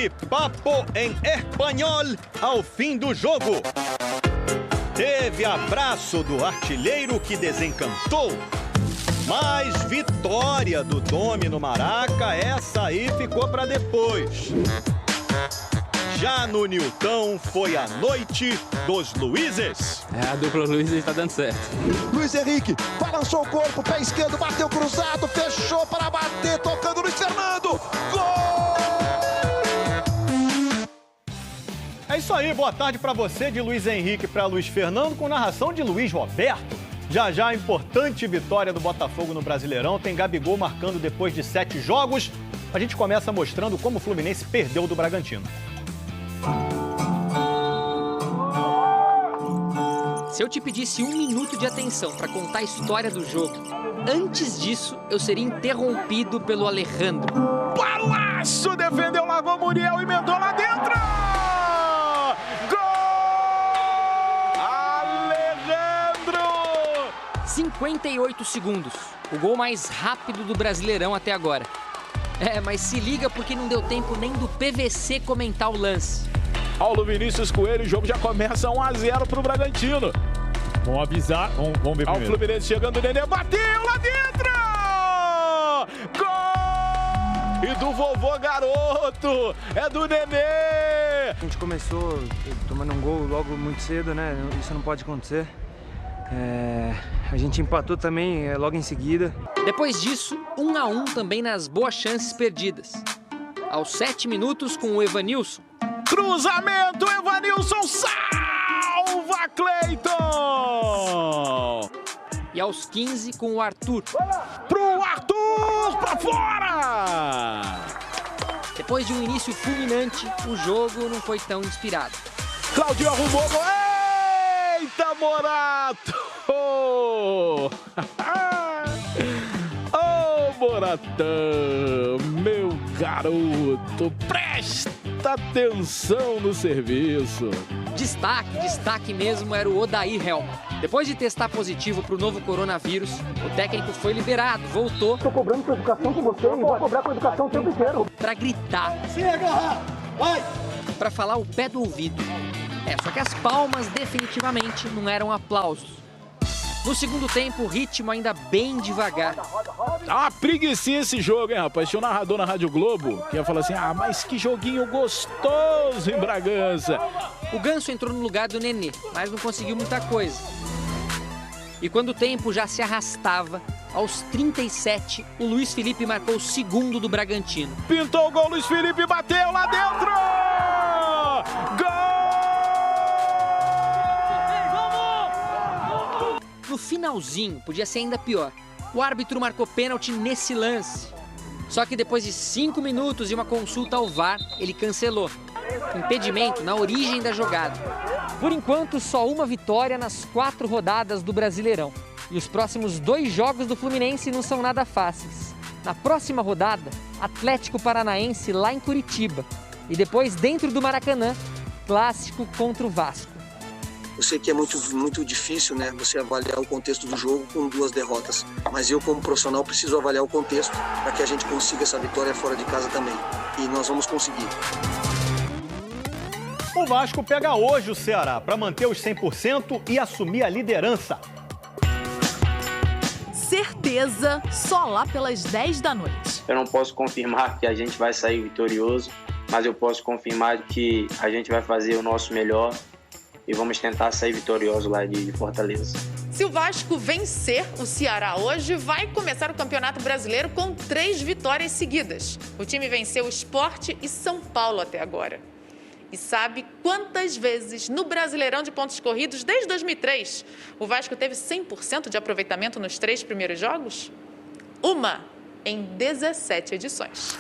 e papo em espanhol ao fim do jogo. Teve abraço do artilheiro que desencantou. Mas vitória do Domino Maraca, essa aí ficou para depois. Já no Newton foi a noite dos Luizes. A dupla Luizes está dando certo. Luiz Henrique balançou o corpo, pé esquerdo, bateu cruzado, fechou para bater, tocando Luiz Fernando. Gol! É isso aí, boa tarde para você, de Luiz Henrique para Luiz Fernando, com narração de Luiz Roberto. Já a importante vitória do Botafogo no Brasileirão, tem Gabigol marcando depois de 7 jogos. A gente começa mostrando como o Fluminense perdeu do Bragantino. Se eu te pedisse 1 minuto de atenção para contar a história do jogo, antes disso eu seria interrompido pelo Alejandro. Balaço! Defendeu, largou Muriel, emendou lá dentro! Gol! Alejandro! 58 segundos, o gol mais rápido do Brasileirão até agora. Mas se liga porque não deu tempo nem do PVC comentar o lance. Paulo Vinícius Coelho, o jogo já começa 1-0 pro Bragantino. Vamos avisar, vamos ver primeiro. Ao Fluminense chegando, o Nenê bateu lá dentro! Gol! E do vovô garoto, é do Nenê! A gente começou tomando um gol logo muito cedo, né? Isso não pode acontecer. A gente empatou também logo em seguida. Depois disso, 1-1 também nas boas chances perdidas. Aos 7 minutos com o Evanilson. Cruzamento, Evanilson salva Cleiton! E aos 15 com o Arthur. Pro Arthur, pra fora! Depois de um início fulminante, o jogo não foi tão inspirado. Claudio arrumou, eita, Morato! Oh, Moratão, meu garoto, presta atenção no serviço. Destaque mesmo era o Odair Helma. Depois de testar positivo para o novo coronavírus, o técnico foi liberado, voltou. Estou cobrando com educação com você, não vou cobrar com educação o tempo inteiro. Para gritar. Se agarrar, vai! Para falar o pé do ouvido. Só que as palmas definitivamente não eram aplausos. No segundo tempo, o ritmo ainda bem devagar. Tá uma preguicinha esse jogo, hein, rapaz? Tinha um narrador na Rádio Globo que ia falar assim, mas que joguinho gostoso em Bragança. O Ganso entrou no lugar do Nenê, mas não conseguiu muita coisa. E quando o tempo já se arrastava, aos 37, o Luiz Felipe marcou o segundo do Bragantino. Pintou o gol, Luiz Felipe bateu lá dentro! Gol! No finalzinho, podia ser ainda pior. O árbitro marcou pênalti nesse lance. Só que depois de 5 minutos e uma consulta ao VAR, ele cancelou. Impedimento na origem da jogada. Por enquanto, só uma vitória nas 4 rodadas do Brasileirão. E os próximos 2 jogos do Fluminense não são nada fáceis. Na próxima rodada, Atlético Paranaense lá em Curitiba. E depois, dentro do Maracanã, clássico contra o Vasco. Eu sei que é muito difícil, né, você avaliar o contexto do jogo com 2 derrotas. Mas eu, como profissional, preciso avaliar o contexto para que a gente consiga essa vitória fora de casa também. E nós vamos conseguir. O Vasco pega hoje o Ceará para manter os 100% e assumir a liderança. Certeza, só lá pelas 10 da noite. Eu não posso confirmar que a gente vai sair vitorioso, mas eu posso confirmar que a gente vai fazer o nosso melhor e vamos tentar sair vitorioso lá de Fortaleza. Se o Vasco vencer o Ceará hoje, vai começar o Campeonato Brasileiro com 3 vitórias seguidas. O time venceu o Sport e São Paulo até agora. E sabe quantas vezes no Brasileirão de pontos corridos, desde 2003, o Vasco teve 100% de aproveitamento nos 3 primeiros jogos? Uma em 17 edições.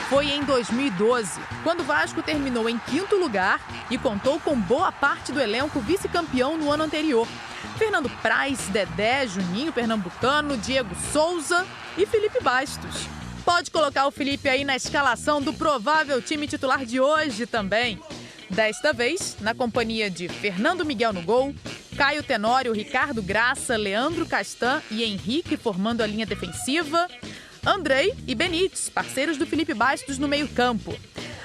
Foi em 2012, quando o Vasco terminou em 5º lugar e contou com boa parte do elenco vice-campeão no ano anterior. Fernando Praz, Dedé, Juninho Pernambucano, Diego Souza e Felipe Bastos. Pode colocar o Felipe aí na escalação do provável time titular de hoje também. Desta vez, na companhia de Fernando Miguel no gol, Caio Tenório, Ricardo Graça, Leandro Castan e Henrique formando a linha defensiva, Andrei e Benítez, parceiros do Felipe Bastos no meio-campo.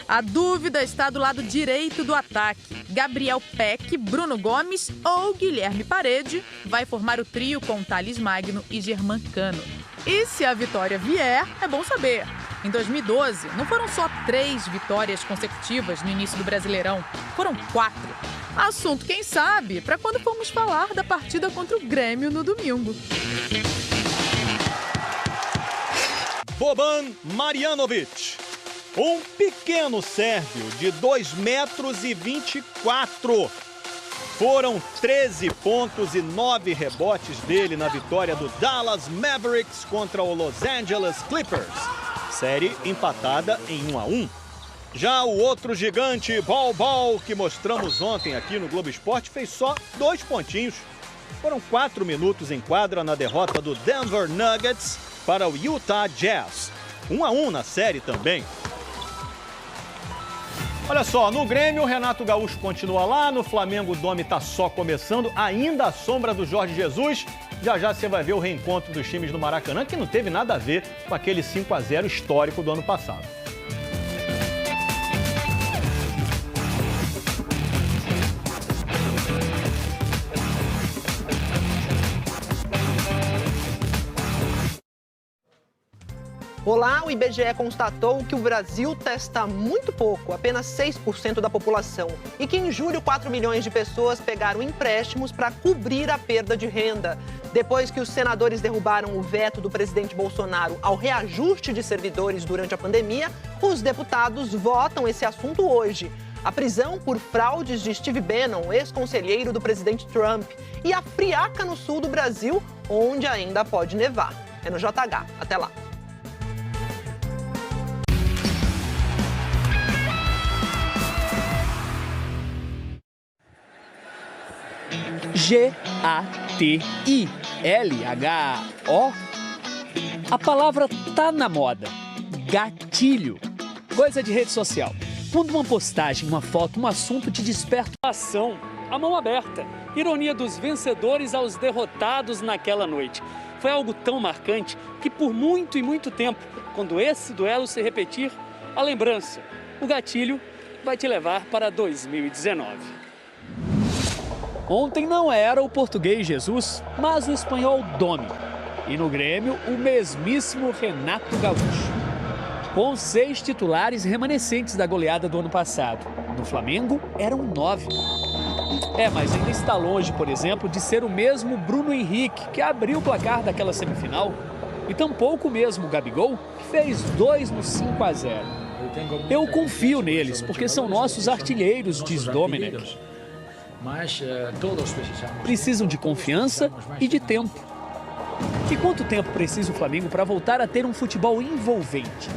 A dúvida está do lado direito do ataque. Gabriel Peck, Bruno Gomes ou Guilherme Parede vai formar o trio com Thales Magno e Germancano. E se a vitória vier, é bom saber. Em 2012, não foram só 3 vitórias consecutivas no início do Brasileirão, foram 4. Assunto, quem sabe, para quando formos falar da partida contra o Grêmio no domingo. Boban Marjanovic, um pequeno sérvio de 2,24 metros. Foram 13 pontos e 9 rebotes dele na vitória do Dallas Mavericks contra o Los Angeles Clippers. Série empatada em 1-1. Já o outro gigante, Bol Bol, que mostramos ontem aqui no Globo Esporte, fez só 2 pontinhos. Foram 4 minutos em quadra na derrota do Denver Nuggets para o Utah Jazz. 1-1 na série também. Olha só, no Grêmio o Renato Gaúcho continua lá, no Flamengo o Domi tá só começando, ainda à sombra do Jorge Jesus. Já já você vai ver o reencontro dos times no Maracanã, que não teve nada a ver com aquele 5-0 histórico do ano passado. Olá, o IBGE constatou que o Brasil testa muito pouco, apenas 6% da população, e que em julho 4 milhões de pessoas pegaram empréstimos para cobrir a perda de renda. Depois que os senadores derrubaram o veto do presidente Bolsonaro ao reajuste de servidores durante a pandemia, os deputados votam esse assunto hoje. A prisão por fraudes de Steve Bannon, ex-conselheiro do presidente Trump, e a friaca no sul do Brasil, onde ainda pode nevar. É no JH. Até lá. G-A-T-I-L-H-O. A palavra tá na moda. Gatilho. Coisa de rede social. Quando uma postagem, uma foto, um assunto te desperta ação, a mão aberta. Ironia dos vencedores aos derrotados naquela noite. Foi algo tão marcante que por muito e muito tempo, quando esse duelo se repetir, a lembrança, o gatilho, vai te levar para 2019. Ontem não era o português Jesus, mas o espanhol Domi. E no Grêmio, o mesmíssimo Renato Gaúcho. Com 6 titulares remanescentes da goleada do ano passado. No Flamengo, eram 9. Mas ainda está longe, por exemplo, de ser o mesmo Bruno Henrique, que abriu o placar daquela semifinal. E tampouco o mesmo Gabigol, que fez 2 no 5-0. Eu confio neles, porque são nossos artilheiros, diz Domenech. Mas todos precisam de confiança e de tempo. E quanto tempo precisa o Flamengo para voltar a ter um futebol envolvente?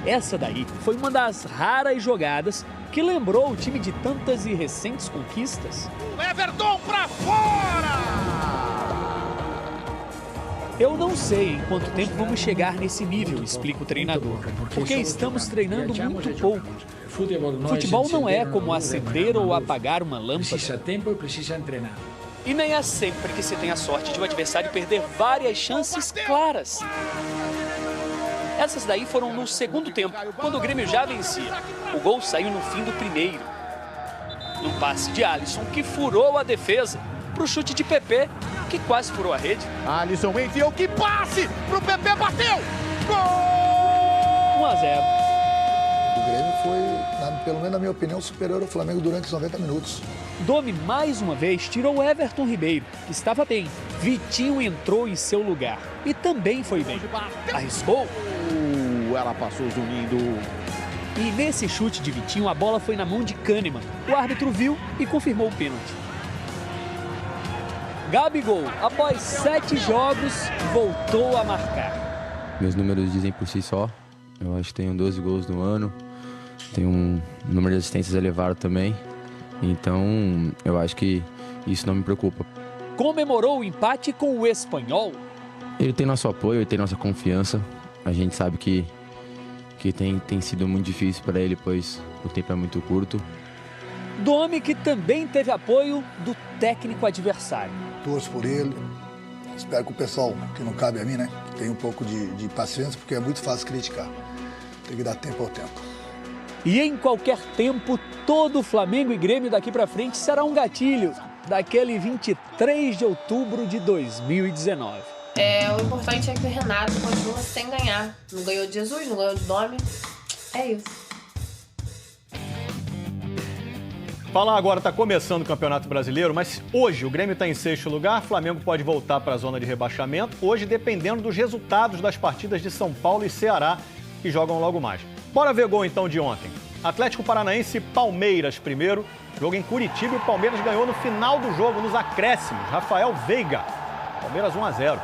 Essa daí foi uma das raras jogadas que lembrou o time de tantas e recentes conquistas. Everton pra fora! Eu não sei em quanto tempo vamos chegar nesse nível, explica o treinador, porque estamos treinando muito pouco. Futebol não é como acender ou apagar uma lâmpada. E nem é sempre que se tem a sorte de o adversário perder várias chances claras. Essas daí foram no segundo tempo, quando o Grêmio já vencia. O gol saiu no fim do primeiro. Num passe de Alisson, que furou a defesa, pro chute de Pepe, que quase furou a rede. Alisson enviou, que passe pro Pepe, bateu! Gol! 1-0. O Grêmio foi, pelo menos na minha opinião, superior ao Flamengo durante os 90 minutos. Domi, mais uma vez, tirou Everton Ribeiro, que estava bem. Vitinho entrou em seu lugar e também foi bem. Arriscou. Ela passou zunindo. E nesse chute de Vitinho, a bola foi na mão de Kahneman. O árbitro viu e confirmou o pênalti. Gabigol, após 7 jogos, voltou a marcar. Meus números dizem por si só. Eu acho que tenho 12 gols no ano. Tenho um número de assistências elevado também. Então, eu acho que isso não me preocupa. Comemorou o empate com o espanhol. Ele tem nosso apoio, ele tem nossa confiança. A gente sabe que tem sido muito difícil para ele, pois o tempo é muito curto. Domi, que também teve apoio do técnico adversário. Torço por ele, Espero que o pessoal, que não cabe a mim, né, tenha um pouco de paciência, porque é muito fácil criticar. Tem que dar tempo ao tempo. E em qualquer tempo, todo Flamengo e Grêmio daqui pra frente será um gatilho daquele 23 de outubro de 2019. O importante é que o Renato continua sem ganhar. Não ganhou de Jesus, não ganhou de Dome. É isso. Falar agora, está começando o Campeonato Brasileiro, mas hoje o Grêmio está em 6º lugar, Flamengo pode voltar para a zona de rebaixamento, hoje dependendo dos resultados das partidas de São Paulo e Ceará, que jogam logo mais. Bora ver gol então de ontem. Atlético Paranaense e Palmeiras primeiro, jogo em Curitiba e o Palmeiras ganhou no final do jogo, nos acréscimos, Rafael Veiga, Palmeiras 1-0.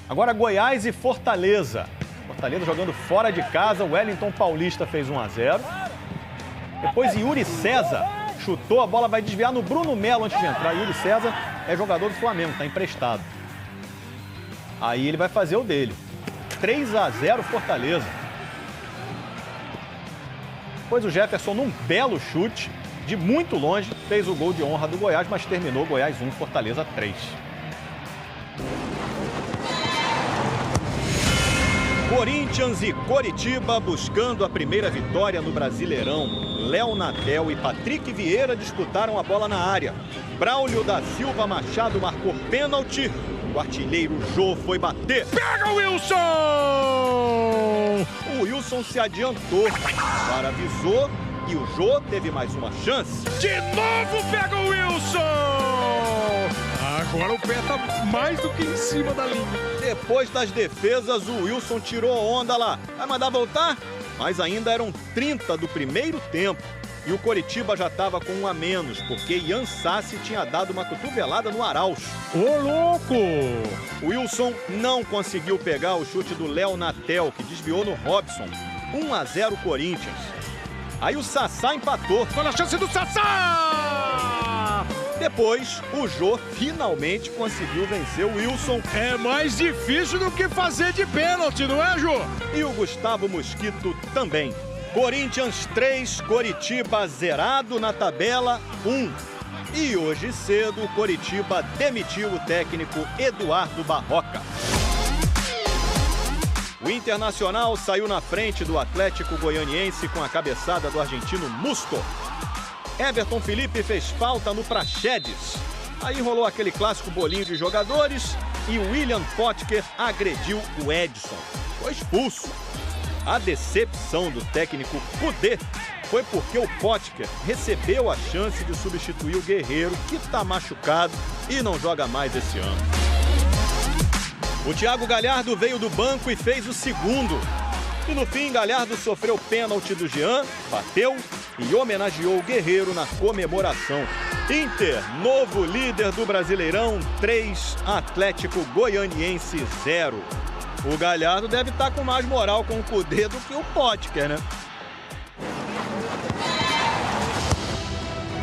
Agora Goiás e Fortaleza. Fortaleza jogando fora de casa, o Wellington Paulista fez 1-0. Depois Yuri César chutou, a bola vai desviar no Bruno Melo antes de entrar. Yuri César é jogador do Flamengo, está emprestado. Aí ele vai fazer o dele. 3-0 Fortaleza. Depois o Jefferson, num belo chute, de muito longe, fez o gol de honra do Goiás, mas terminou Goiás 1, Fortaleza 3. Corinthians e Coritiba buscando a primeira vitória no Brasileirão. Léo Natel e Patrick Vieira disputaram a bola na área. Braulio da Silva Machado marcou pênalti. O artilheiro Jô foi bater. Pega o Wilson! O Wilson se adiantou. O VAR avisou e o Jô teve mais uma chance. De novo pega o Wilson! Agora o pé tá mais do que em cima da linha. Depois das defesas, o Wilson tirou onda lá. Vai mandar voltar? Mas ainda eram 30 do primeiro tempo. E o Coritiba já estava com 1 a menos, porque Ian Sassi tinha dado uma cotovelada no Araújo. Ô, louco! O Wilson não conseguiu pegar o chute do Léo Natel, que desviou no Robson. 1-0 Corinthians. Aí o Sassá empatou. Olha a chance do Sassá! Depois, o Jô finalmente conseguiu vencer o Wilson. É mais difícil do que fazer de pênalti, não é, Jô? E o Gustavo Mosquito também. Corinthians 3, Coritiba 0 na tabela 1. E hoje cedo, o Coritiba demitiu o técnico Eduardo Barroca. O Internacional saiu na frente do Atlético Goianiense com a cabeçada do argentino Musto. Everton Felipe fez falta no Praxedes. Aí rolou aquele clássico bolinho de jogadores e o William Potker agrediu o Edson. Foi expulso. A decepção do técnico Kudê foi porque o Potker recebeu a chance de substituir o Guerreiro, que está machucado e não joga mais esse ano. O Thiago Galhardo veio do banco e fez o segundo. E no fim, Galhardo sofreu pênalti do Jean, bateu e homenageou o Guerreiro na comemoração. Inter, novo líder do Brasileirão, 3, Atlético Goianiense 0. O Galhardo deve estar com mais moral com o Kudê do que o Potker, né?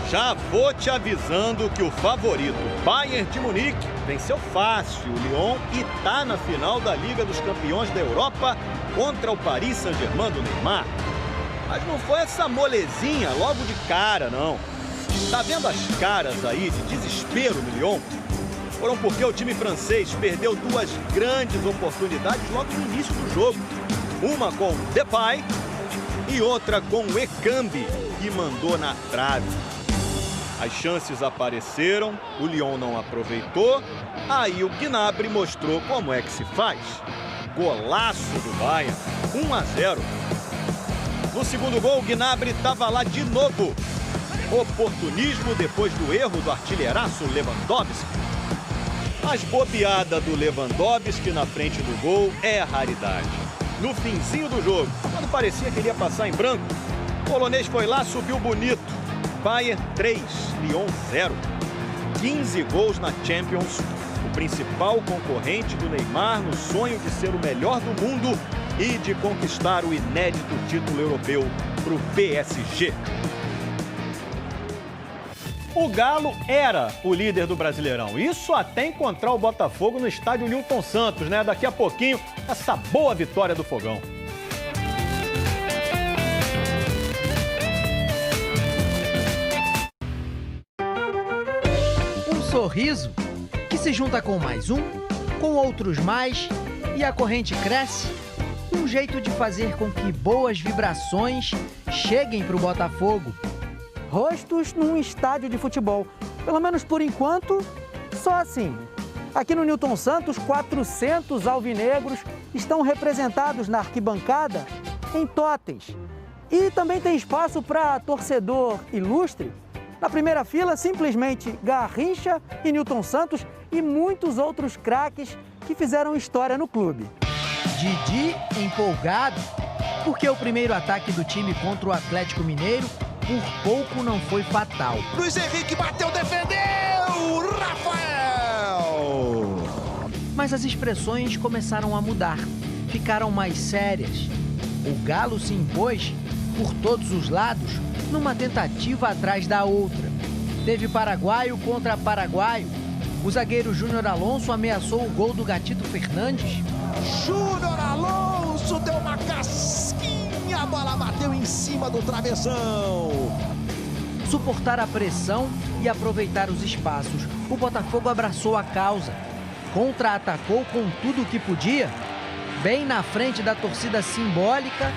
Já vou te avisando que o favorito Bayern de Munique venceu fácil o Lyon e tá na final da Liga dos Campeões da Europa contra o Paris Saint-Germain do Neymar. Mas não foi essa molezinha logo de cara, não. Tá vendo as caras aí de desespero no Lyon? Foram porque o time francês perdeu 2 grandes oportunidades logo no início do jogo. Uma com Depay e outra com o Ekambi, que mandou na trave. As chances apareceram, o Lyon não aproveitou, aí o Gnabry mostrou como é que se faz. Golaço do Bayern, 1-0. No segundo gol, o Gnabry estava lá de novo. Oportunismo depois do erro do artilheiraço Lewandowski. Mas bobeada do Lewandowski na frente do gol é raridade. No finzinho do jogo, quando parecia que ele ia passar em branco, o polonês foi lá, subiu bonito. Bayern 3, Lyon 0. 15 gols na Champions, o principal concorrente do Neymar no sonho de ser o melhor do mundo e de conquistar o inédito título europeu para o PSG. O Galo era o líder do Brasileirão. Isso até encontrar o Botafogo no estádio Nilton Santos, né? Daqui a pouquinho, essa boa vitória do Fogão. sorriso, que se junta com mais um, com outros mais, e a corrente cresce. Um jeito de fazer com que boas vibrações cheguem para o Botafogo. Rostos num estádio de futebol. Pelo menos por enquanto, só assim. Aqui no Newton Santos, 400 alvinegros estão representados na arquibancada em totens. E também tem espaço para torcedor ilustre. Na primeira fila, simplesmente Garrincha e Newton Santos e muitos outros craques que fizeram história no clube. Didi empolgado, porque o primeiro ataque do time contra o Atlético Mineiro por pouco não foi fatal. Luiz Henrique bateu, defendeu! Rafael! Mas as expressões começaram a mudar, ficaram mais sérias. O Galo se impôs por todos os lados, numa tentativa atrás da outra. Teve paraguaio contra paraguaio. O zagueiro Júnior Alonso ameaçou o gol do Gatito Fernandes. Júnior Alonso deu uma casquinha, a bola bateu em cima do travessão. Suportar a pressão e aproveitar os espaços. O Botafogo abraçou a causa. Contra-atacou com tudo o que podia. Bem na frente da torcida simbólica,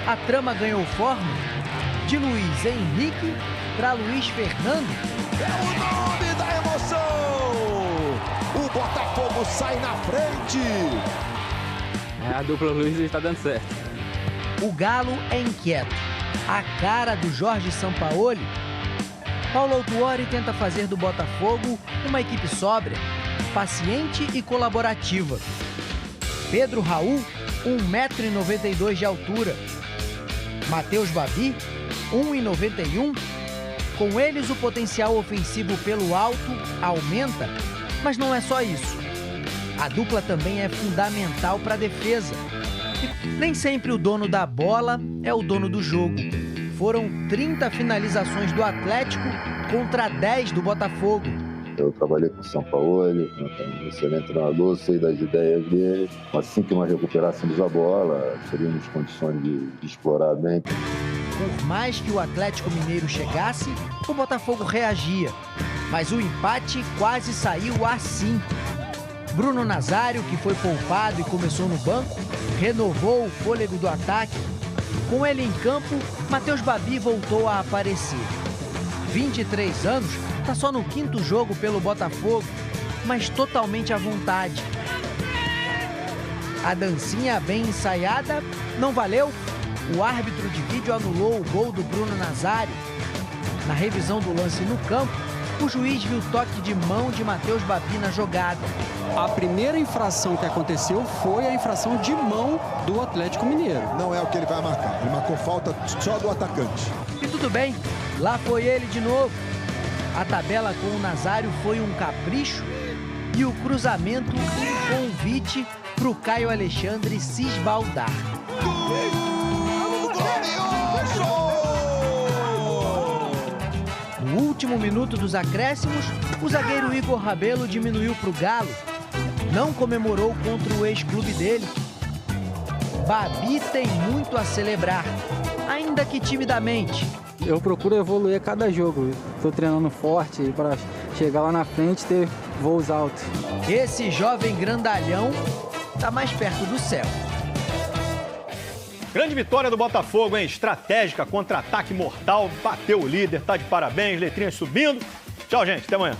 a trama ganhou forma. De Luiz Henrique para Luiz Fernando. É o nome da emoção! O Botafogo sai na frente! A dupla Luiz está dando certo. O Galo é inquieto. A cara do Jorge Sampaoli. Paulo Autuori tenta fazer do Botafogo uma equipe sóbria, paciente e colaborativa. Pedro Raul, 1,92 m de altura. Matheus Babi, 1,91 m. Com eles, o potencial ofensivo pelo alto aumenta, mas não é só isso. A dupla também é fundamental para a defesa. Nem sempre o dono da bola é o dono do jogo. Foram 30 finalizações do Atlético contra 10 do Botafogo. Eu trabalhei com o Sampaoli, um excelente treinador, sei das ideias dele. Assim que nós recuperássemos a bola, teríamos condições de explorar bem. Por mais que o Atlético Mineiro chegasse, o Botafogo reagia. Mas o empate quase saiu assim. Bruno Nazário, que foi poupado e começou no banco, renovou o fôlego do ataque. Com ele em campo, Matheus Babi voltou a aparecer. 23 anos, está só no 5º jogo pelo Botafogo, mas totalmente à vontade. A dancinha bem ensaiada não valeu. O árbitro de vídeo anulou o gol do Bruno Nazário. Na revisão do lance no campo, o juiz viu toque de mão de Matheus Babi na jogada. A primeira infração que aconteceu foi a infração de mão do Atlético Mineiro. Não é o que ele vai marcar. Ele marcou falta só do atacante. E tudo bem, lá foi ele de novo. A tabela com o Nazário foi um capricho e o cruzamento um convite para o Caio Alexandre se esbaldar. No último minuto dos acréscimos, o zagueiro Igor Rabelo diminuiu para o Galo. Não comemorou contra o ex-clube dele. Babi tem muito a celebrar, ainda que timidamente. Eu procuro evoluir a cada jogo. Estou treinando forte para chegar lá na frente e ter voos altos. Esse jovem grandalhão está mais perto do céu. Grande vitória do Botafogo, hein? Estratégica, contra-ataque mortal, bateu o líder, tá de parabéns, letrinhas subindo. Tchau, gente, até amanhã.